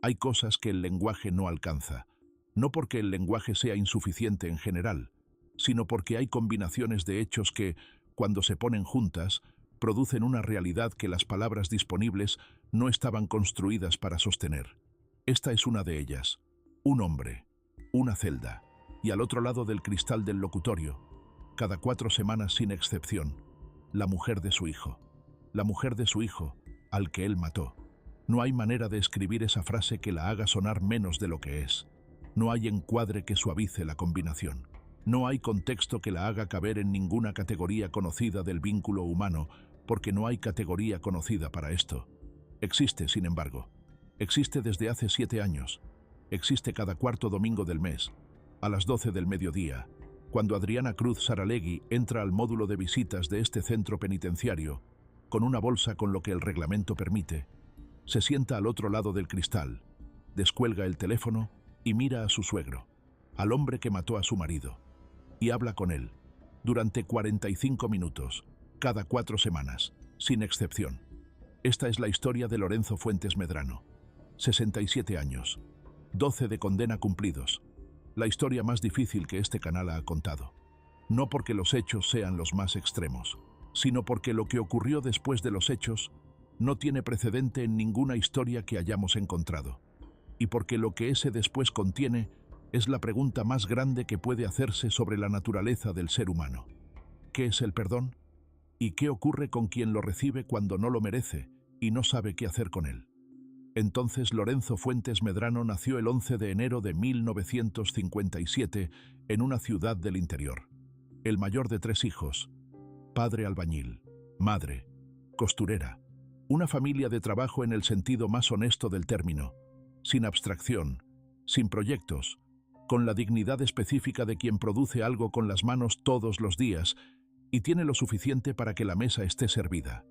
Hay cosas que el lenguaje no alcanza, no porque el lenguaje sea insuficiente en general, sino porque hay combinaciones de hechos que, cuando se ponen juntas, producen una realidad que las palabras disponibles no estaban construidas para sostener. Esta es una de ellas: un hombre, una celda, y al otro lado del cristal del locutorio, cada 4 semanas sin excepción, la mujer de su hijo. La mujer de su hijo, al que él mató. No hay manera de escribir esa frase que la haga sonar menos de lo que es. No hay encuadre que suavice la combinación. No hay contexto que la haga caber en ninguna categoría conocida del vínculo humano, porque no hay categoría conocida para esto. Existe, sin embargo. Existe desde hace 7 años. Existe cada 4º domingo del mes, a las 12 del mediodía, cuando Adriana Cruz Saralegui entra al módulo de visitas de este centro penitenciario, con una bolsa con lo que el reglamento permite. Se sienta al otro lado del cristal, descuelga el teléfono y mira a su suegro, al hombre que mató a su marido, y habla con él, durante 45 minutos, cada 4 semanas, sin excepción. Esta es la historia de Lorenzo Fuentes Medrano. 67 años, 12 de condena cumplidos. La historia más difícil que este canal ha contado. No porque los hechos sean los más extremos, sino porque lo que ocurrió después de los hechos no tiene precedente en ninguna historia que hayamos encontrado, y porque lo que ese después contiene es la pregunta más grande que puede hacerse sobre la naturaleza del ser humano. ¿Qué es el perdón? ¿Y qué ocurre con quien lo recibe cuando no lo merece y no sabe qué hacer con él? Entonces Lorenzo Fuentes Medrano nació el 11 de enero de 1957 en una ciudad del interior. El mayor de 3 hijos, padre albañil, madre costurera, una familia de trabajo en el sentido más honesto del término, sin abstracción, sin proyectos, con la dignidad específica de quien produce algo con las manos todos los días y tiene lo suficiente para que la mesa esté servida.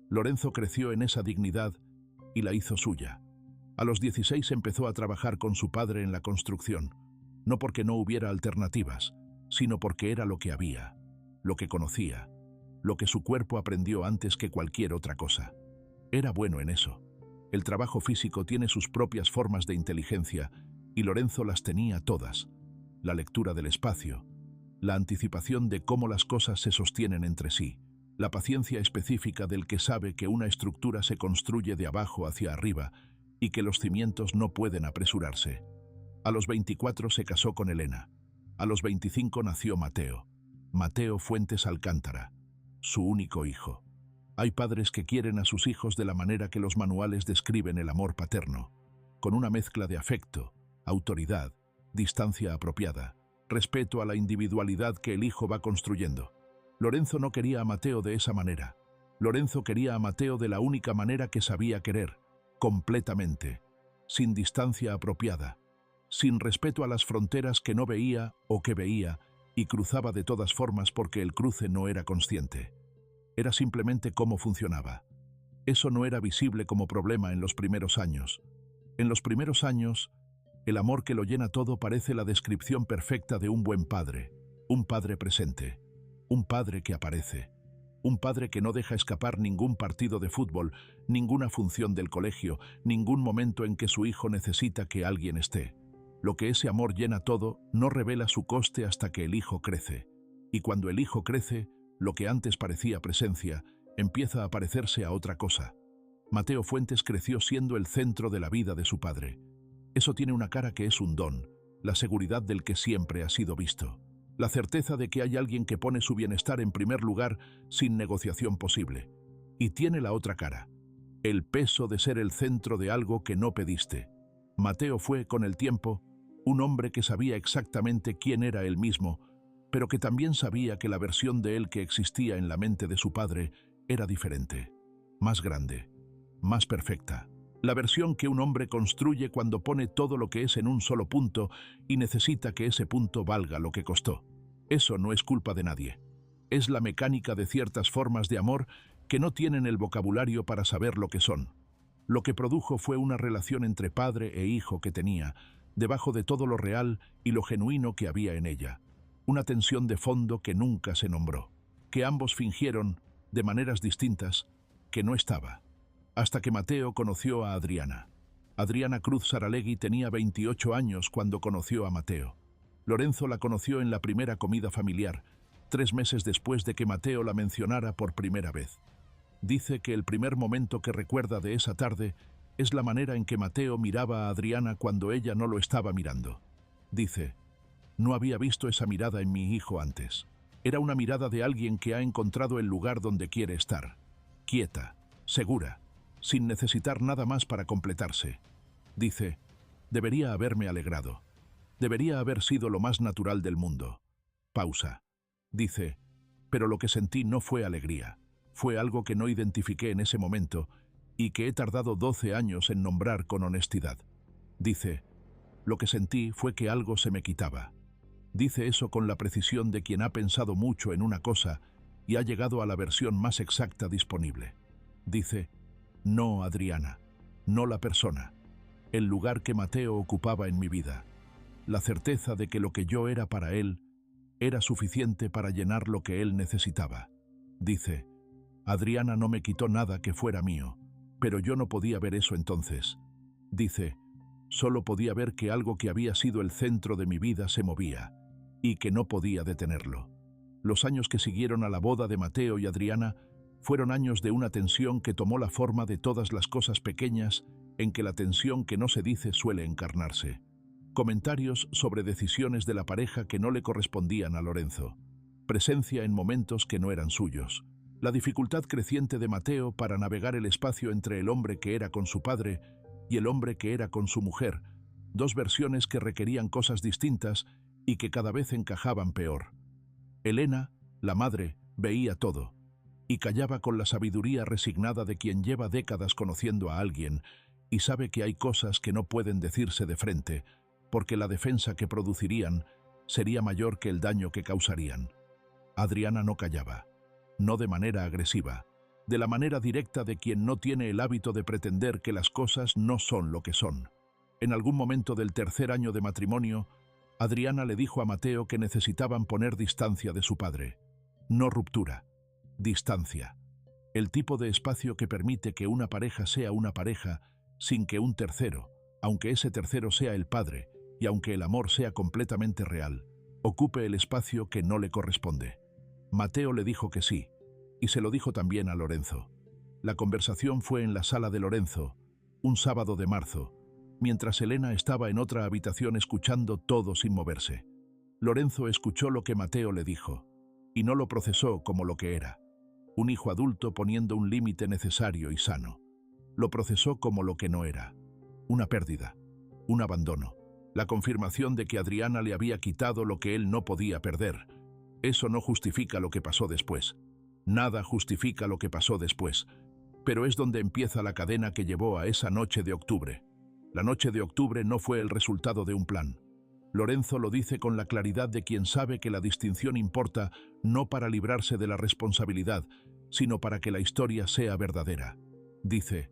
Lorenzo creció en esa dignidad y la hizo suya. A los 16 empezó a trabajar con su padre en la construcción, no porque no hubiera alternativas, sino porque era lo que había, lo que conocía, lo que su cuerpo aprendió antes que cualquier otra cosa. Era bueno en eso. El trabajo físico tiene sus propias formas de inteligencia, y Lorenzo las tenía todas. La lectura del espacio, la anticipación de cómo las cosas se sostienen entre sí, la paciencia específica del que sabe que una estructura se construye de abajo hacia arriba y que los cimientos no pueden apresurarse. A los 24 se casó con Elena. A los 25 nació Mateo. Mateo Fuentes Alcántara, su único hijo. Hay padres que quieren a sus hijos de la manera que los manuales describen el amor paterno, con una mezcla de afecto, autoridad, distancia apropiada, respeto a la individualidad que el hijo va construyendo. Lorenzo no quería a Mateo de esa manera. Lorenzo quería a Mateo de la única manera que sabía querer, completamente, sin distancia apropiada, sin respeto a las fronteras que no veía o que veía y cruzaba de todas formas porque el cruce no era consciente. Era simplemente cómo funcionaba. Eso no era visible como problema en los primeros años. En los primeros años, el amor que lo llena todo parece la descripción perfecta de un buen padre, un padre presente, un padre que aparece, un padre que no deja escapar ningún partido de fútbol, ninguna función del colegio, ningún momento en que su hijo necesita que alguien esté. Lo que ese amor llena todo no revela su coste hasta que el hijo crece. Y cuando el hijo crece, lo que antes parecía presencia, empieza a parecerse a otra cosa. Mateo Fuentes creció siendo el centro de la vida de su padre. Eso tiene una cara que es un don, la seguridad del que siempre ha sido visto. La certeza de que hay alguien que pone su bienestar en primer lugar sin negociación posible. Y tiene la otra cara, el peso de ser el centro de algo que no pediste. Mateo fue, con el tiempo, un hombre que sabía exactamente quién era él mismo, pero que también sabía que la versión de él que existía en la mente de su padre era diferente, más grande, más perfecta. La versión que un hombre construye cuando pone todo lo que es en un solo punto y necesita que ese punto valga lo que costó. Eso no es culpa de nadie. Es la mecánica de ciertas formas de amor que no tienen el vocabulario para saber lo que son. Lo que produjo fue una relación entre padre e hijo que tenía, debajo de todo lo real y lo genuino que había en ella. Una tensión de fondo que nunca se nombró, que ambos fingieron, de maneras distintas, que no estaba. Hasta que Mateo conoció a Adriana. Adriana Cruz Saralegui tenía 28 años cuando conoció a Mateo. Lorenzo la conoció en la primera comida familiar, 3 meses después de que Mateo la mencionara por primera vez. Dice que el primer momento que recuerda de esa tarde es la manera en que Mateo miraba a Adriana cuando ella no lo estaba mirando. Dice, no había visto esa mirada en mi hijo antes. Era una mirada de alguien que ha encontrado el lugar donde quiere estar. Quieta, segura, sin necesitar nada más para completarse. Dice, debería haberme alegrado. Debería haber sido lo más natural del mundo. Pausa. Dice, pero lo que sentí no fue alegría. Fue algo que no identifiqué en ese momento y que he tardado 12 años en nombrar con honestidad. Dice, lo que sentí fue que algo se me quitaba. Dice eso con la precisión de quien ha pensado mucho en una cosa y ha llegado a la versión más exacta disponible. Dice, no Adriana, no la persona, el lugar que Mateo ocupaba en mi vida. La certeza de que lo que yo era para él era suficiente para llenar lo que él necesitaba. Dice, Adriana no me quitó nada que fuera mío, pero yo no podía ver eso entonces. Dice, solo podía ver que algo que había sido el centro de mi vida se movía, y que no podía detenerlo. Los años que siguieron a la boda de Mateo y Adriana fueron años de una tensión que tomó la forma de todas las cosas pequeñas en que la tensión que no se dice suele encarnarse. Comentarios sobre decisiones de la pareja que no le correspondían a Lorenzo. Presencia en momentos que no eran suyos. La dificultad creciente de Mateo para navegar el espacio entre el hombre que era con su padre y el hombre que era con su mujer, dos versiones que requerían cosas distintas y que cada vez encajaban peor. Elena, la madre, veía todo, y callaba con la sabiduría resignada de quien lleva décadas conociendo a alguien y sabe que hay cosas que no pueden decirse de frente, porque la defensa que producirían sería mayor que el daño que causarían. Adriana no callaba, no de manera agresiva, de la manera directa de quien no tiene el hábito de pretender que las cosas no son lo que son. En algún momento del tercer año de matrimonio, Adriana le dijo a Mateo que necesitaban poner distancia de su padre. No ruptura, distancia. El tipo de espacio que permite que una pareja sea una pareja sin que un tercero, aunque ese tercero sea el padre y aunque el amor sea completamente real, ocupe el espacio que no le corresponde. Mateo le dijo que sí, y se lo dijo también a Lorenzo. La conversación fue en la sala de Lorenzo, un sábado de marzo, mientras Elena estaba en otra habitación escuchando todo sin moverse. Lorenzo escuchó lo que Mateo le dijo, y no lo procesó como lo que era, un hijo adulto poniendo un límite necesario y sano. Lo procesó como lo que no era, una pérdida, un abandono, la confirmación de que Adriana le había quitado lo que él no podía perder. Eso no justifica lo que pasó después. Nada justifica lo que pasó después, pero es donde empieza la cadena que llevó a esa noche de octubre. La noche de octubre no fue el resultado de un plan. Lorenzo lo dice con la claridad de quien sabe que la distinción importa no para librarse de la responsabilidad, sino para que la historia sea verdadera. Dice,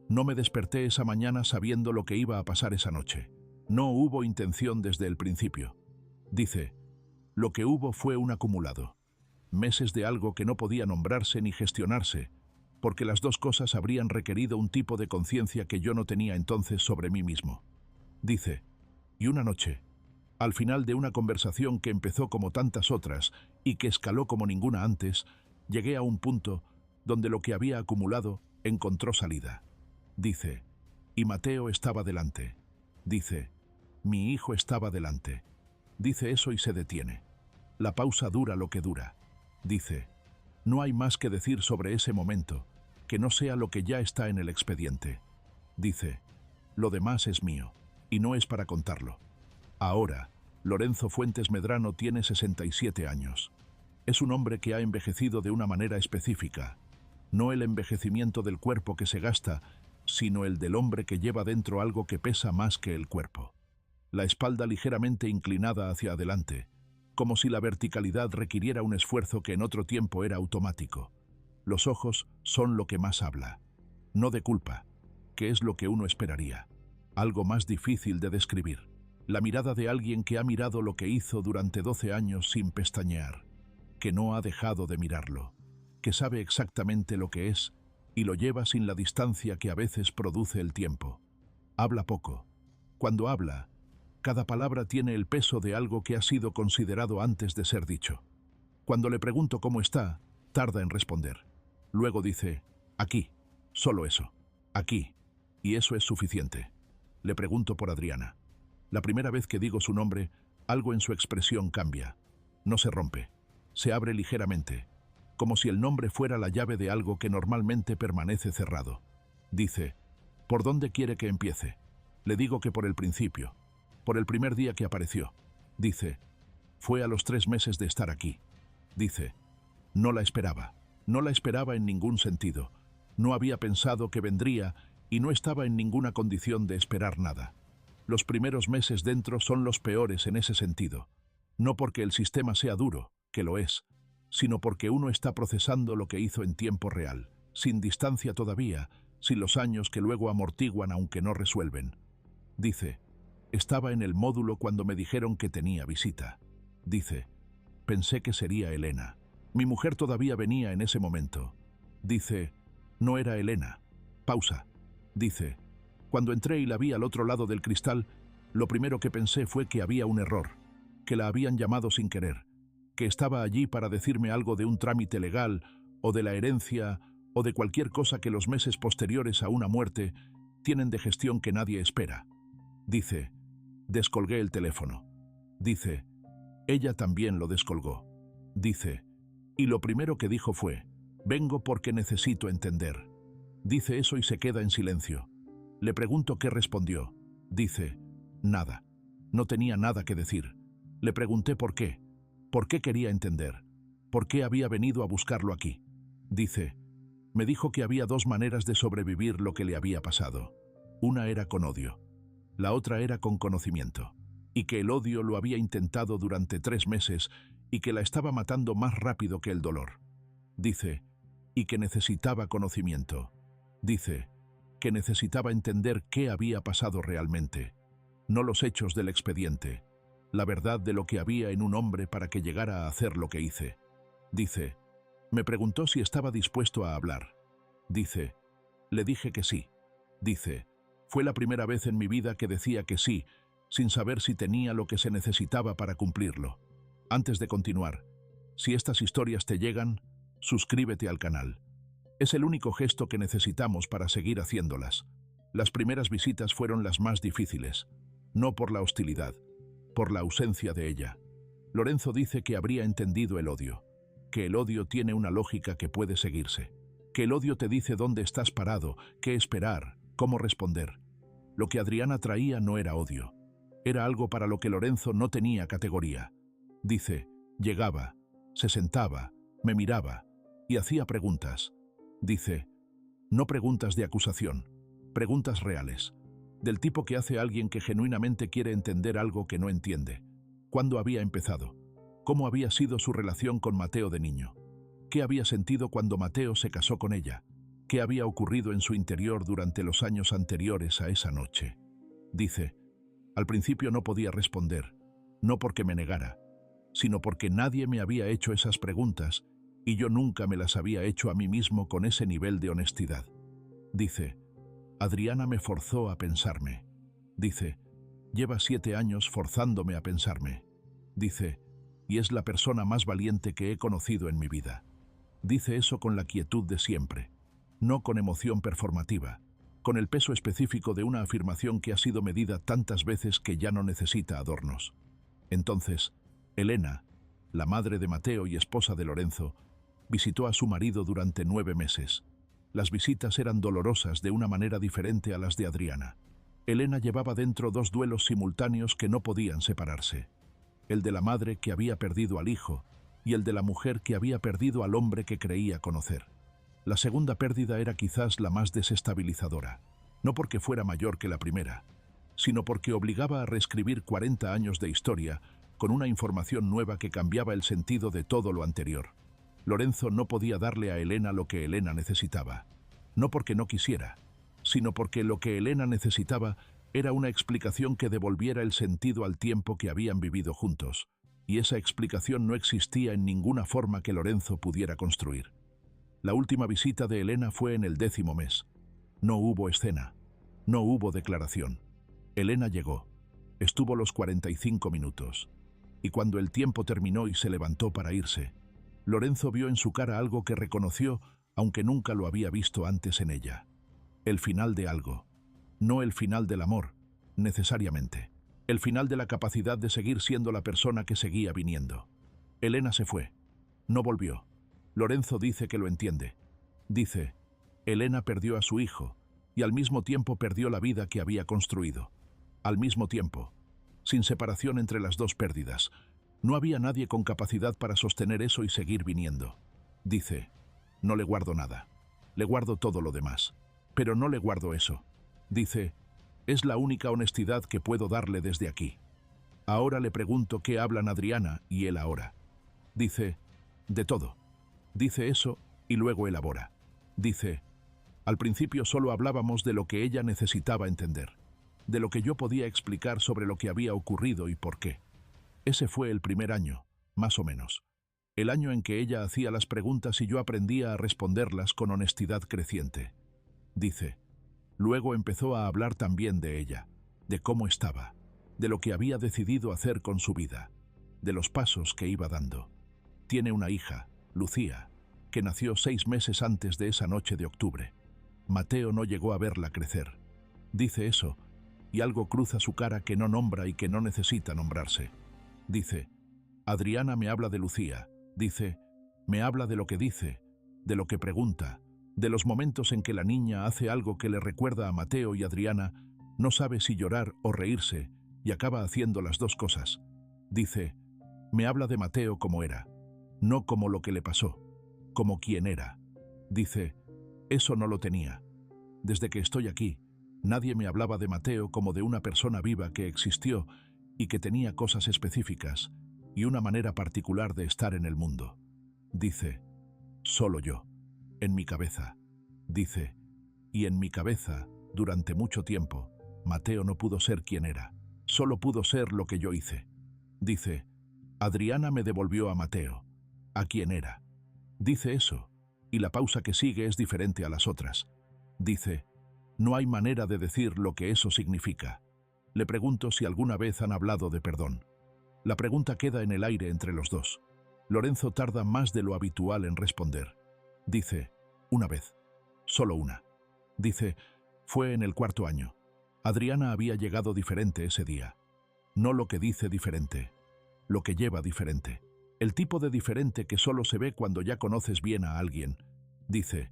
no me desperté esa mañana sabiendo lo que iba a pasar esa noche. No hubo intención desde el principio. Dice, lo que hubo fue un acumulado. Meses de algo que no podía nombrarse ni gestionarse, porque las dos cosas habrían requerido un tipo de conciencia que yo no tenía entonces sobre mí mismo. Dice, y una noche, al final de una conversación que empezó como tantas otras y que escaló como ninguna antes, llegué a un punto donde lo que había acumulado encontró salida. Dice, y Mateo estaba delante. Dice, mi hijo estaba delante. Dice eso y se detiene. La pausa dura lo que dura. Dice, no hay más que decir sobre ese momento, que no sea lo que ya está en el expediente. Dice, lo demás es mío, y no es para contarlo. Ahora, Lorenzo Fuentes Medrano tiene 67 años. Es un hombre que ha envejecido de una manera específica. No el envejecimiento del cuerpo que se gasta, sino el del hombre que lleva dentro algo que pesa más que el cuerpo. La espalda ligeramente inclinada hacia adelante, como si la verticalidad requiriera un esfuerzo que en otro tiempo era automático. Los ojos son lo que más habla. No de culpa, que es lo que uno esperaría. Algo más difícil de describir. La mirada de alguien que ha mirado lo que hizo durante 12 años sin pestañear, que no ha dejado de mirarlo, que sabe exactamente lo que es y lo lleva sin la distancia que a veces produce el tiempo. Habla poco. Cuando habla, cada palabra tiene el peso de algo que ha sido considerado antes de ser dicho. Cuando le pregunto cómo está, tarda en responder. Luego dice, aquí, solo eso, aquí, y eso es suficiente. Le pregunto por Adriana. La primera vez que digo su nombre, algo en su expresión cambia. No se rompe, se abre ligeramente, como si el nombre fuera la llave de algo que normalmente permanece cerrado. Dice, ¿por dónde quiere que empiece? Le digo que por el principio, por el primer día que apareció. Dice, fue a los 3 meses de estar aquí. Dice, no la esperaba en ningún sentido. No había pensado que vendría y no estaba en ninguna condición de esperar nada. Los primeros meses dentro son los peores en ese sentido. No porque el sistema sea duro, que lo es, sino porque uno está procesando lo que hizo en tiempo real, sin distancia todavía, sin los años que luego amortiguan aunque no resuelven. Dice, estaba en el módulo cuando me dijeron que tenía visita. Dice, pensé que sería Elena. Mi mujer todavía venía en ese momento. Dice, no era Elena. Pausa. Dice, cuando entré y la vi al otro lado del cristal, lo primero que pensé fue que había un error, que la habían llamado sin querer, que estaba allí para decirme algo de un trámite legal, o de la herencia, o de cualquier cosa que los meses posteriores a una muerte tienen de gestión que nadie espera. Dice, descolgué el teléfono. Dice, ella también lo descolgó. Dice, y lo primero que dijo fue, vengo porque necesito entender. Dice eso y se queda en silencio. Le pregunto qué respondió. Dice, nada. No tenía nada que decir. Le pregunté por qué. ¿Por qué quería entender? ¿Por qué había venido a buscarlo aquí? Dice, me dijo que había 2 maneras de sobrevivir lo que le había pasado. Una era con odio. La otra era con conocimiento. Y que el odio lo había intentado durante 3 meses y que la estaba matando más rápido que el dolor. Dice, y que necesitaba conocimiento. Dice, que necesitaba entender qué había pasado realmente, no los hechos del expediente, la verdad de lo que había en un hombre para que llegara a hacer lo que hice. Dice, me preguntó si estaba dispuesto a hablar. Dice, le dije que sí. Dice, fue la primera vez en mi vida que decía que sí, sin saber si tenía lo que se necesitaba para cumplirlo. Antes de continuar, si estas historias te llegan, suscríbete al canal. Es el único gesto que necesitamos para seguir haciéndolas. Las primeras visitas fueron las más difíciles, no por la hostilidad, por la ausencia de ella. Lorenzo dice que habría entendido el odio, que el odio tiene una lógica que puede seguirse, que el odio te dice dónde estás parado, qué esperar, cómo responder. Lo que Adriana traía no era odio, era algo para lo que Lorenzo no tenía categoría. Dice, llegaba, se sentaba, me miraba y hacía preguntas. Dice, no preguntas de acusación, preguntas reales, del tipo que hace alguien que genuinamente quiere entender algo que no entiende. ¿Cuándo había empezado? ¿Cómo había sido su relación con Mateo de niño? ¿Qué había sentido cuando Mateo se casó con ella? ¿Qué había ocurrido en su interior durante los años anteriores a esa noche? Dice, al principio no podía responder, no porque me negara, sino porque nadie me había hecho esas preguntas y yo nunca me las había hecho a mí mismo con ese nivel de honestidad. Dice, Adriana me forzó a pensarme. Dice, lleva 7 años forzándome a pensarme. Dice, y es la persona más valiente que he conocido en mi vida. Dice eso con la quietud de siempre, no con emoción performativa, con el peso específico de una afirmación que ha sido medida tantas veces que ya no necesita adornos. Entonces, Elena, la madre de Mateo y esposa de Lorenzo, visitó a su marido durante 9 meses. Las visitas eran dolorosas de una manera diferente a las de Adriana. Elena llevaba dentro 2 duelos simultáneos que no podían separarse. El de la madre que había perdido al hijo y el de la mujer que había perdido al hombre que creía conocer. La segunda pérdida era quizás la más desestabilizadora, no porque fuera mayor que la primera, sino porque obligaba a reescribir 40 años de historia con una información nueva que cambiaba el sentido de todo lo anterior. Lorenzo no podía darle a Elena lo que Elena necesitaba, no porque no quisiera, sino porque lo que Elena necesitaba era una explicación que devolviera el sentido al tiempo que habían vivido juntos, y esa explicación no existía en ninguna forma que Lorenzo pudiera construir. La última visita de Elena fue en el 10º mes. No hubo escena. No hubo declaración. Elena llegó. Estuvo los 45 minutos. Y cuando el tiempo terminó y se levantó para irse, Lorenzo vio en su cara algo que reconoció, aunque nunca lo había visto antes en ella. El final de algo. No el final del amor, necesariamente. El final de la capacidad de seguir siendo la persona que seguía viniendo. Elena se fue. No volvió. Lorenzo dice que lo entiende. Dice, Elena perdió a su hijo, y al mismo tiempo perdió la vida que había construido. Al mismo tiempo, sin separación entre las dos pérdidas. No había nadie con capacidad para sostener eso y seguir viniendo. Dice, no le guardo nada. Le guardo todo lo demás. Pero no le guardo eso. Dice, es la única honestidad que puedo darle desde aquí. Ahora le pregunto qué hablan Adriana y él ahora. Dice, de todo. Dice eso y luego elabora. Dice, al principio solo hablábamos de lo que ella necesitaba entender, de lo que yo podía explicar sobre lo que había ocurrido y por qué. Ese fue el primer año, más o menos. El año en que ella hacía las preguntas y yo aprendía a responderlas con honestidad creciente. Dice, luego empezó a hablar también de ella, de cómo estaba, de lo que había decidido hacer con su vida, de los pasos que iba dando. Tiene una hija, Lucía, que nació 6 meses antes de esa noche de octubre. Mateo no llegó a verla crecer. Dice eso, y algo cruza su cara que no nombra y que no necesita nombrarse. Dice, Adriana me habla de Lucía. Dice, me habla de lo que dice, de lo que pregunta, de los momentos en que la niña hace algo que le recuerda a Mateo y Adriana, no sabe si llorar o reírse, y acaba haciendo las dos cosas. Dice, me habla de Mateo como era, no como lo que le pasó, como quien era. Dice, eso no lo tenía. Desde que estoy aquí, nadie me hablaba de Mateo como de una persona viva que existió y que tenía cosas específicas y una manera particular de estar en el mundo. Dice, solo yo, en mi cabeza. Dice, y en mi cabeza, durante mucho tiempo, Mateo no pudo ser quien era, solo pudo ser lo que yo hice. Dice, Adriana me devolvió a Mateo, a quien era. Dice eso, y la pausa que sigue es diferente a las otras. Dice, no hay manera de decir lo que eso significa. Le pregunto si alguna vez han hablado de perdón. La pregunta queda en el aire entre los dos. Lorenzo tarda más de lo habitual en responder. Dice, una vez, solo una. Dice, fue en el 4.º año. Adriana había llegado diferente ese día. No lo que dice diferente, lo que lleva diferente. El tipo de diferente que solo se ve cuando ya conoces bien a alguien. Dice,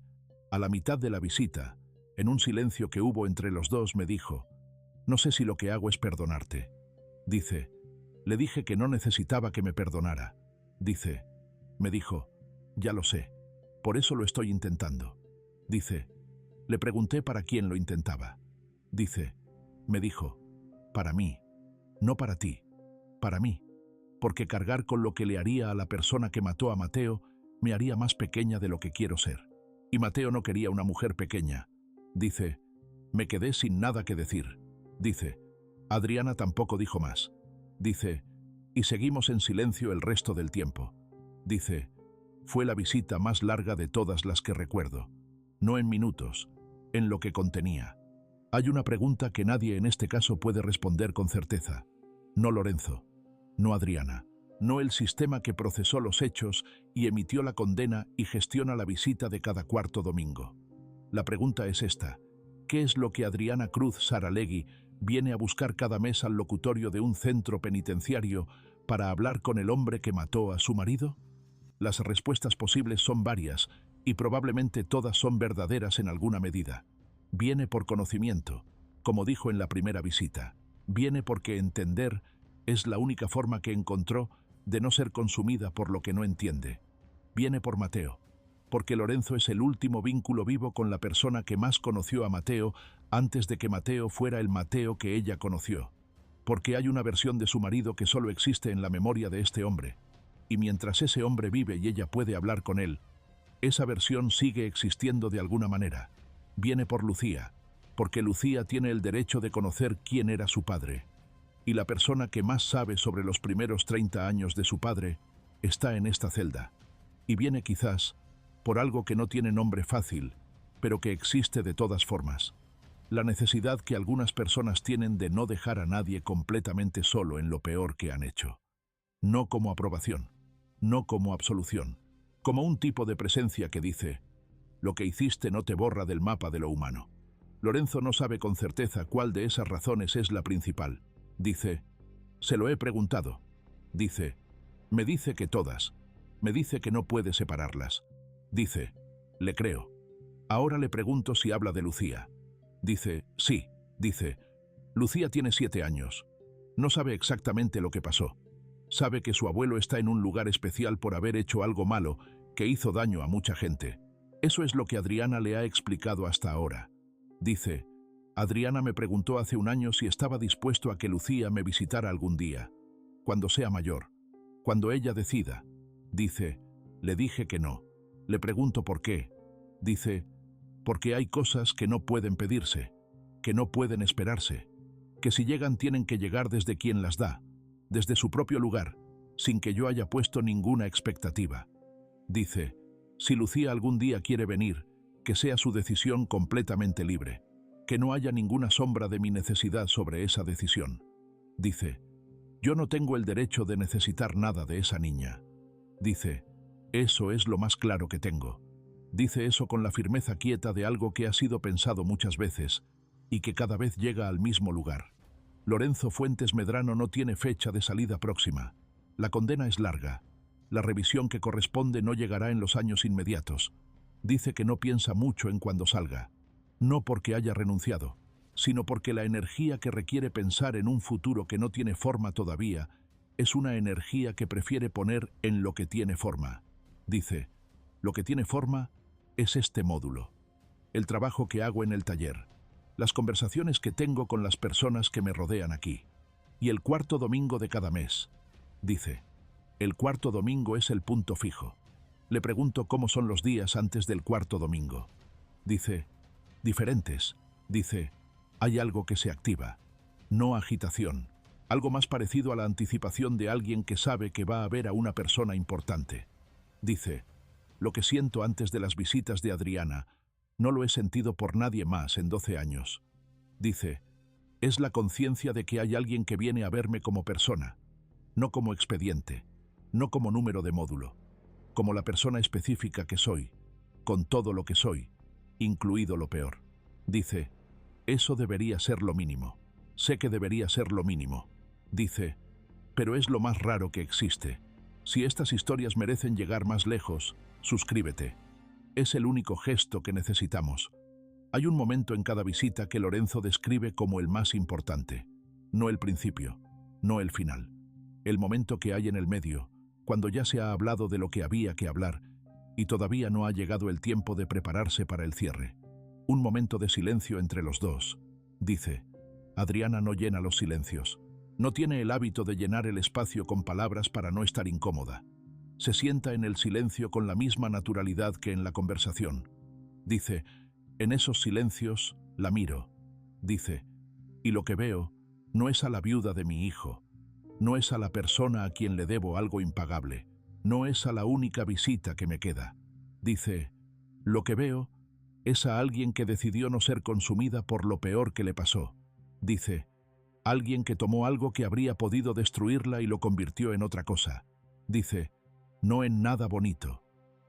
a la mitad de la visita, en un silencio que hubo entre los dos, me dijo, no sé si lo que hago es perdonarte. Dice, le dije que no necesitaba que me perdonara. Dice, me dijo, ya lo sé, por eso lo estoy intentando. Dice, le pregunté para quién lo intentaba. Dice, me dijo, para mí, no para ti, para mí, porque cargar con lo que le haría a la persona que mató a Mateo me haría más pequeña de lo que quiero ser. Y Mateo no quería una mujer pequeña. Dice, me quedé sin nada que decir. Dice, Adriana tampoco dijo más. Dice, y seguimos en silencio el resto del tiempo. Dice, fue la visita más larga de todas las que recuerdo. No en minutos, en lo que contenía. Hay una pregunta que nadie en este caso puede responder con certeza. No Lorenzo, no Adriana, no el sistema que procesó los hechos y emitió la condena y gestiona la visita de cada 4.º domingo. La pregunta es esta: ¿qué es lo que Adriana Cruz Saralegui viene a buscar cada mes al locutorio de un centro penitenciario para hablar con el hombre que mató a su marido? Las respuestas posibles son varias y probablemente todas son verdaderas en alguna medida. Viene por conocimiento, como dijo en la primera visita. Viene porque entender es la única forma que encontró de no ser consumida por lo que no entiende. Viene por Mateo, porque Lorenzo es el último vínculo vivo con la persona que más conoció a Mateo antes de que Mateo fuera el Mateo que ella conoció. Porque hay una versión de su marido que solo existe en la memoria de este hombre. Y mientras ese hombre vive y ella puede hablar con él, esa versión sigue existiendo de alguna manera. Viene por Lucía, porque Lucía tiene el derecho de conocer quién era su padre. Y la persona que más sabe sobre los primeros 30 años de su padre está en esta celda. Y viene quizás por algo que no tiene nombre fácil, pero que existe de todas formas. La necesidad que algunas personas tienen de no dejar a nadie completamente solo en lo peor que han hecho. No como aprobación, no como absolución, como un tipo de presencia que dice, lo que hiciste no te borra del mapa de lo humano. Lorenzo no sabe con certeza cuál de esas razones es la principal. Dice, se lo he preguntado. Dice, me dice que todas. Me dice que no puede separarlas. Dice, le creo. Ahora le pregunto si habla de Lucía. Dice, sí. Dice, Lucía tiene 7 años. No sabe exactamente lo que pasó. Sabe que su abuelo está en un lugar especial por haber hecho algo malo que hizo daño a mucha gente. Eso es lo que Adriana le ha explicado hasta ahora. Dice, Adriana me preguntó hace un año si estaba dispuesto a que Lucía me visitara algún día, cuando sea mayor, cuando ella decida. Dice, le dije que no. Le pregunto por qué. Dice, porque hay cosas que no pueden pedirse, que no pueden esperarse, que si llegan tienen que llegar desde quien las da, desde su propio lugar, sin que yo haya puesto ninguna expectativa. Dice, si Lucía algún día quiere venir, que sea su decisión completamente libre, que no haya ninguna sombra de mi necesidad sobre esa decisión. Dice, yo no tengo el derecho de necesitar nada de esa niña. Dice, eso es lo más claro que tengo. Dice eso con la firmeza quieta de algo que ha sido pensado muchas veces y que cada vez llega al mismo lugar. Lorenzo Fuentes Medrano no tiene fecha de salida próxima. La condena es larga. La revisión que corresponde no llegará en los años inmediatos. Dice que no piensa mucho en cuando salga. No porque haya renunciado, sino porque la energía que requiere pensar en un futuro que no tiene forma todavía es una energía que prefiere poner en lo que tiene forma. Dice, lo que tiene forma es este módulo, el trabajo que hago en el taller, las conversaciones que tengo con las personas que me rodean aquí, y el cuarto domingo de cada mes. Dice, el cuarto domingo es el punto fijo. Le pregunto cómo son los días antes del cuarto domingo. Dice, diferentes. Dice, hay algo que se activa, no agitación, algo más parecido a la anticipación de alguien que sabe que va a ver a una persona importante. Dice, lo que siento antes de las visitas de Adriana, no lo he sentido por nadie más en 12 años. Dice, es la conciencia de que hay alguien que viene a verme como persona, no como expediente, no como número de módulo, como la persona específica que soy, con todo lo que soy, incluido lo peor. Dice, eso debería ser lo mínimo. Sé que debería ser lo mínimo. Dice, pero es lo más raro que existe. Si estas historias merecen llegar más lejos, suscríbete. Es el único gesto que necesitamos. Hay un momento en cada visita que Lorenzo describe como el más importante. No el principio, no el final. El momento que hay en el medio, cuando ya se ha hablado de lo que había que hablar y todavía no ha llegado el tiempo de prepararse para el cierre. Un momento de silencio entre los dos. Dice, Adriana no llena los silencios. No tiene el hábito de llenar el espacio con palabras para no estar incómoda. Se sienta en el silencio con la misma naturalidad que en la conversación. Dice, en esos silencios la miro. Dice, y lo que veo no es a la viuda de mi hijo, no es a la persona a quien le debo algo impagable, no es a la única visita que me queda. Dice, lo que veo es a alguien que decidió no ser consumida por lo peor que le pasó. Dice, alguien que tomó algo que habría podido destruirla y lo convirtió en otra cosa. Dice, no en nada bonito,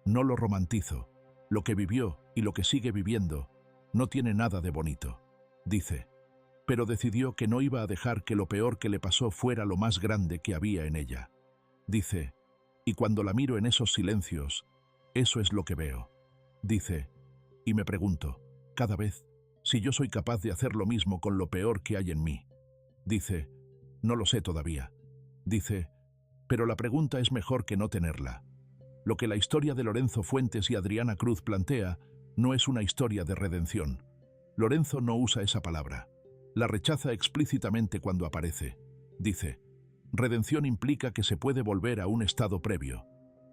no lo romantizo. Lo que vivió y lo que sigue viviendo no tiene nada de bonito. Dice, pero decidió que no iba a dejar que lo peor que le pasó fuera lo más grande que había en ella. Dice, y cuando la miro en esos silencios, eso es lo que veo. Dice, y me pregunto, cada vez, si yo soy capaz de hacer lo mismo con lo peor que hay en mí. Dice, no lo sé todavía. Dice, pero la pregunta es mejor que no tenerla. Lo que la historia de Lorenzo Fuentes y Adriana Cruz plantea no es una historia de redención. Lorenzo no usa esa palabra. La rechaza explícitamente cuando aparece. Dice, redención implica que se puede volver a un estado previo,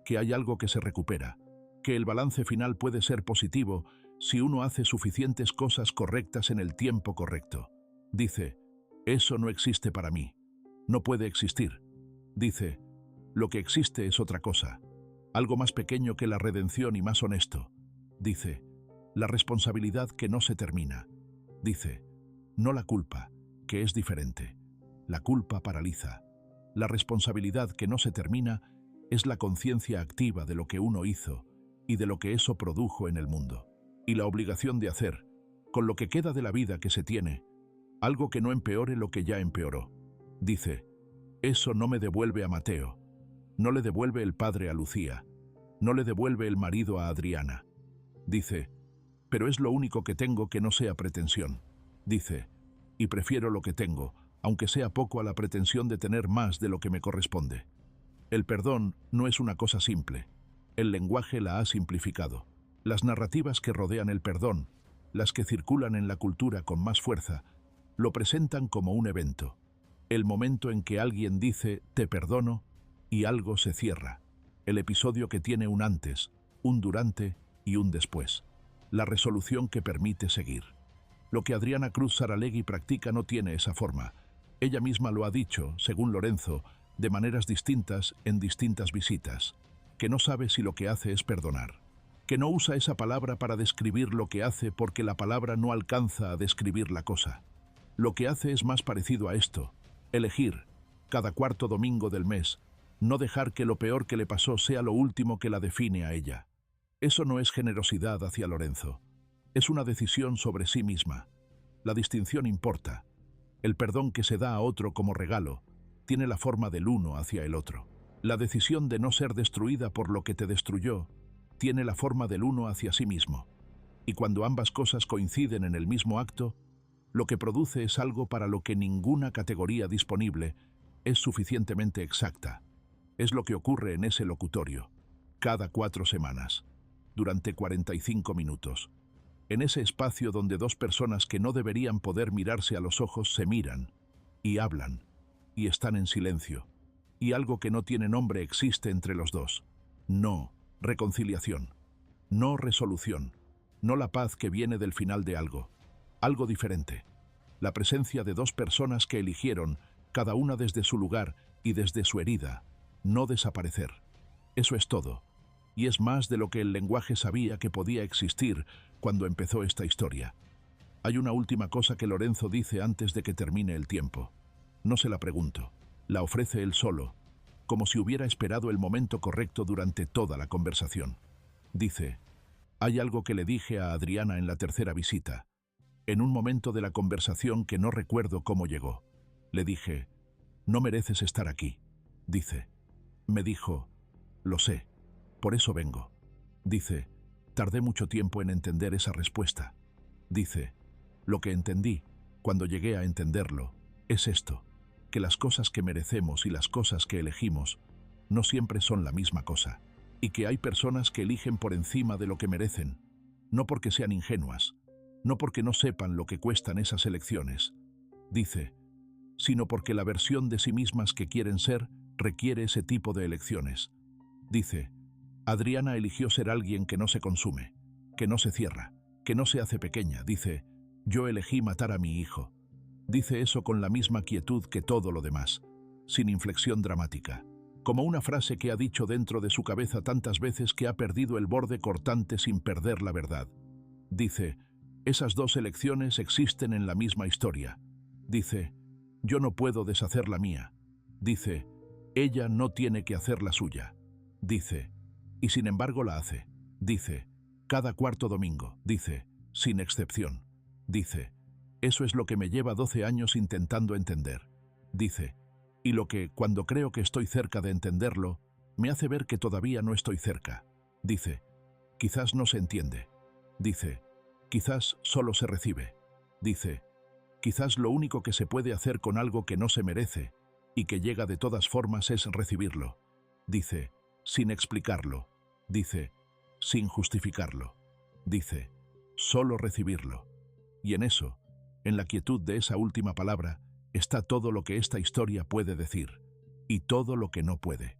que hay algo que se recupera, que el balance final puede ser positivo si uno hace suficientes cosas correctas en el tiempo correcto. Dice, eso no existe para mí. No puede existir. Dice, lo que existe es otra cosa, algo más pequeño que la redención y más honesto. Dice, la responsabilidad que no se termina. Dice, no la culpa, que es diferente. La culpa paraliza. La responsabilidad que no se termina es la conciencia activa de lo que uno hizo y de lo que eso produjo en el mundo. Y la obligación de hacer, con lo que queda de la vida que se tiene, algo que no empeore lo que ya empeoró. Dice, eso no me devuelve a Mateo, no le devuelve el padre a Lucía, no le devuelve el marido a Adriana. Dice, pero es lo único que tengo que no sea pretensión. Dice, y prefiero lo que tengo, aunque sea poco, a la pretensión de tener más de lo que me corresponde. El perdón no es una cosa simple. El lenguaje la ha simplificado. Las narrativas que rodean el perdón, las que circulan en la cultura con más fuerza, lo presentan como un evento. El momento en que alguien dice, te perdono, y algo se cierra. El episodio que tiene un antes, un durante y un después. La resolución que permite seguir. Lo que Adriana Cruz Saralegui practica no tiene esa forma. Ella misma lo ha dicho, según Lorenzo, de maneras distintas en distintas visitas, que no sabe si lo que hace es perdonar, que no usa esa palabra para describir lo que hace porque la palabra no alcanza a describir la cosa. Lo que hace es más parecido a esto: elegir, cada cuarto domingo del mes, no dejar que lo peor que le pasó sea lo último que la define a ella. Eso no es generosidad hacia Lorenzo. Es una decisión sobre sí misma. La distinción importa. El perdón que se da a otro como regalo tiene la forma del uno hacia el otro. La decisión de no ser destruida por lo que te destruyó tiene la forma del uno hacia sí mismo. Y cuando ambas cosas coinciden en el mismo acto, lo que produce es algo para lo que ninguna categoría disponible es suficientemente exacta. Es lo que ocurre en ese locutorio, cada 4 semanas, durante 45 minutos. En ese espacio donde dos personas que no deberían poder mirarse a los ojos se miran, y hablan, y están en silencio, y algo que no tiene nombre existe entre los dos. No reconciliación, no resolución, no la paz que viene del final de algo diferente. La presencia de dos personas que eligieron, cada una desde su lugar y desde su herida, no desaparecer. Eso es todo. Y es más de lo que el lenguaje sabía que podía existir cuando empezó esta historia. Hay una última cosa que Lorenzo dice antes de que termine el tiempo. No se la pregunto, la ofrece él solo, como si hubiera esperado el momento correcto durante toda la conversación. Dice, hay algo que le dije a Adriana en la tercera visita, en un momento de la conversación que no recuerdo cómo llegó. Le dije, no mereces estar aquí. Dice, me dijo, lo sé, por eso vengo. Dice, tardé mucho tiempo en entender esa respuesta. Dice, lo que entendí, cuando llegué a entenderlo, es esto, que las cosas que merecemos y las cosas que elegimos no siempre son la misma cosa, y que hay personas que eligen por encima de lo que merecen, no porque sean ingenuas, no porque no sepan lo que cuestan esas elecciones. Dice, sino porque la versión de sí mismas que quieren ser requiere ese tipo de elecciones. Dice, Adriana eligió ser alguien que no se consume, que no se cierra, que no se hace pequeña. Dice, yo elegí matar a mi hijo. Dice eso con la misma quietud que todo lo demás, sin inflexión dramática, como una frase que ha dicho dentro de su cabeza tantas veces que ha perdido el borde cortante sin perder la verdad. Dice, esas dos elecciones existen en la misma historia. Dice, yo no puedo deshacer la mía. Dice, ella no tiene que hacer la suya. Dice, y sin embargo la hace. Dice, cada cuarto domingo. Dice, sin excepción. Dice, eso es lo que me lleva 12 años intentando entender. Dice, y lo que, cuando creo que estoy cerca de entenderlo, me hace ver que todavía no estoy cerca. Dice, quizás no se entiende. Dice, quizás solo se recibe. Dice, quizás lo único que se puede hacer con algo que no se merece y que llega de todas formas es recibirlo. Dice, sin explicarlo. Dice, sin justificarlo. Dice, solo recibirlo. Y en eso, en la quietud de esa última palabra, está todo lo que esta historia puede decir y todo lo que no puede.